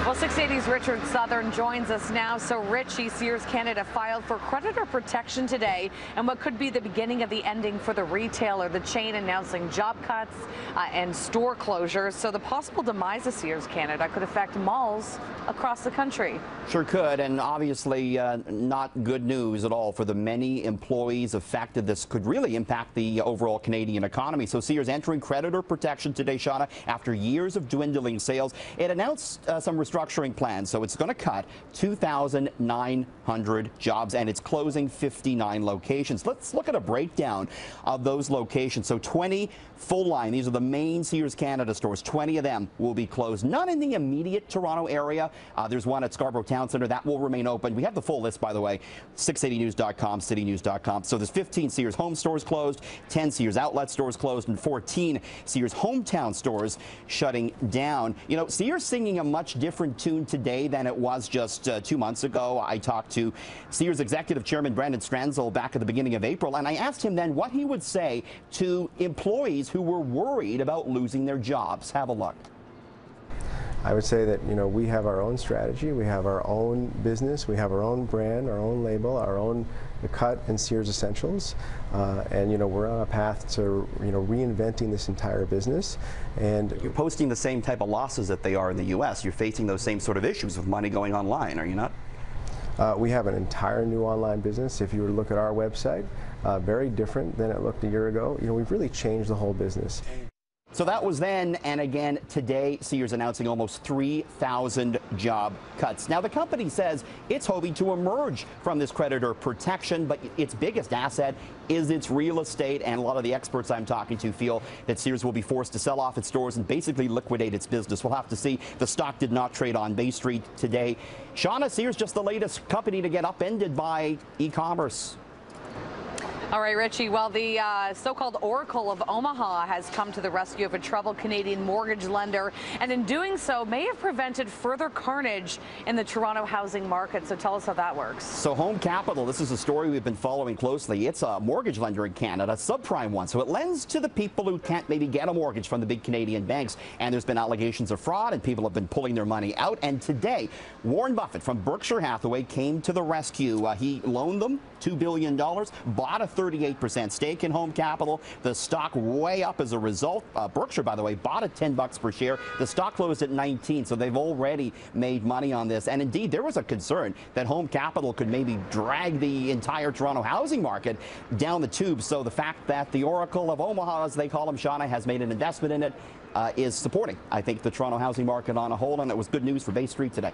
Well, 680's Richard Southern joins us now. So, Richie, Sears Canada filed for creditor protection today, and what could be the beginning of the ending for the retailer. The chain announcing job cuts and store closures. So, the possible demise of Sears Canada could affect malls across the country. Sure could, and obviously not good news at all for the many employees affected. This could really impact the overall Canadian economy. So, Sears entering creditor protection today, Shauna, after years of dwindling sales. It announced some restructuring plans, so it's going to cut 2,900 jobs, and it's closing 59 locations. Let's look at a breakdown of those locations. So 20 full line, these are the main Sears Canada stores. 20 of them will be closed. None in the immediate Toronto area. There's one at Scarborough Town Centre that will remain open. We have the full list, by the way, 680news.com, citynews.com. So there's 15 Sears Home stores closed, 10 Sears Outlet stores closed, and 14 Sears Hometown stores shutting down. You know, Sears singing a much different tune today than it was just 2 months ago. I talked to Sears Executive Chairman Brandon Stranzel back at the beginning of April, and I asked him then what he would say to employees who were worried about losing their jobs. Have a look. I would say that, we have our own strategy, we have our own business, we have our own brand, our own label, our own cut and Sears Essentials, and we're on a path to reinventing this entire business. And you're posting the same type of losses that they are in the U.S. You're facing those same sort of issues with money going online, are you not? We have an entire new online business. If you were to look at our website, very different than it looked a year ago. We've really changed the whole business. So that was then, and again today, Sears announcing almost 3,000 job cuts. Now, the company says it's hoping to emerge from this creditor protection, but its biggest asset is its real estate, and a lot of the experts I'm talking to feel that Sears will be forced to sell off its stores and basically liquidate its business. We'll have to see. The stock did not trade on Bay Street today. Shauna, Sears just the latest company to get upended by e-commerce. All right, Richie. Well, the so-called Oracle of Omaha has come to the rescue of a troubled Canadian mortgage lender, and in doing so may have prevented further carnage in the Toronto housing market. So tell us how that works. So Home Capital, this is a story we've been following closely. It's a mortgage lender in Canada, subprime one. So it lends to the people who can't maybe get a mortgage from the big Canadian banks. And there's been allegations of fraud, and people have been pulling their money out. And today, Warren Buffett from Berkshire Hathaway came to the rescue. He loaned them $2 billion, bought a 38% stake in Home Capital. The stock way up as a result. Berkshire, by the way, bought at $10 per share. The stock closed at 19, so they've already made money on this. And indeed, there was a concern that Home Capital could maybe drag the entire Toronto housing market down the tube. So the fact that the Oracle of Omaha, as they call him, Shauna, has made an investment in it is supporting, I think, the Toronto housing market on a whole, and it was good news for Bay Street today.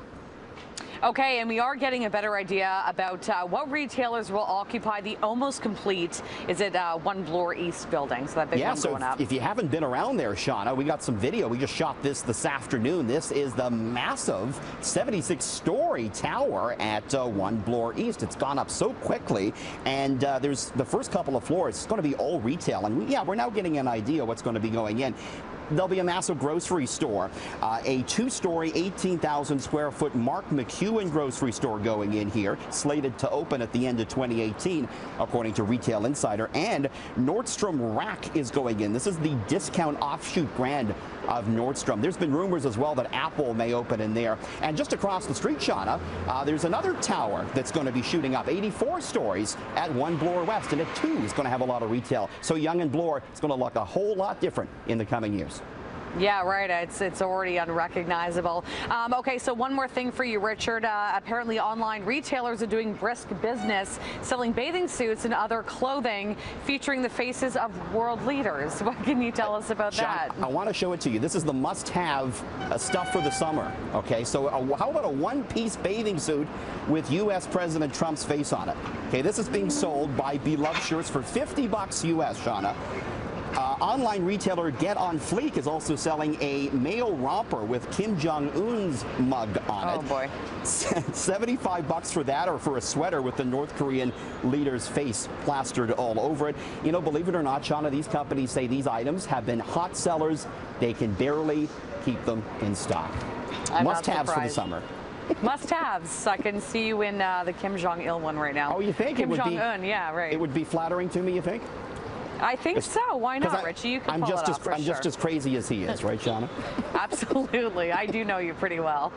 Okay, and we are getting a better idea about what retailers will occupy the almost complete, is it One Bloor East building, so that big one going up. If you haven't been around there, Shauna, we got some video. We just shot this afternoon. This is the massive 76-story tower at One Bloor East. It's gone up so quickly, and there's the first couple of floors. It's going to be all retail, and we're now getting an idea what's going to be going in. There'll be a massive grocery store, a 2-story, 18,000 square foot Mark McEwen grocery store going in here, slated to open at the end of 2018, according to Retail Insider. And Nordstrom Rack is going in. This is the discount offshoot brand of Nordstrom. There's been rumors as well that Apple may open in there. And just across the street, Shauna, there's another tower that's going to be shooting up, 84 stories at One Bloor West, and it too is going to have a lot of retail. So Yonge and Bloor is going to look a whole lot different in the coming years. Yeah, right. It's already unrecognizable. Okay, so one more thing for you, Richard. Apparently, online retailers are doing brisk business, selling bathing suits and other clothing featuring the faces of world leaders. What can you tell us about that? I want to show it to you. This is the must-have stuff for the summer. Okay, so how about a one-piece bathing suit with U.S. President Trump's face on it? Okay, this is being sold by Beloved Shirts for $50 U.S., Shauna. Online retailer Get On Fleek is also selling a male romper with Kim Jong-un's mug on it. Oh, boy. $75 for that, or for a sweater with the North Korean leader's face plastered all over it. Believe it or not, Shauna, these companies say these items have been hot sellers. They can barely keep them in stock. Must-haves for the summer. Must-haves. I can see you in the Kim Jong-il one right now. Oh, you think? Kim Jong-un, yeah, right. It would be flattering to me, you think? I think so. Why not, Richie? You can pull it off for sure. I'm just as crazy as he is, right, Shauna? Absolutely. I do know you pretty well.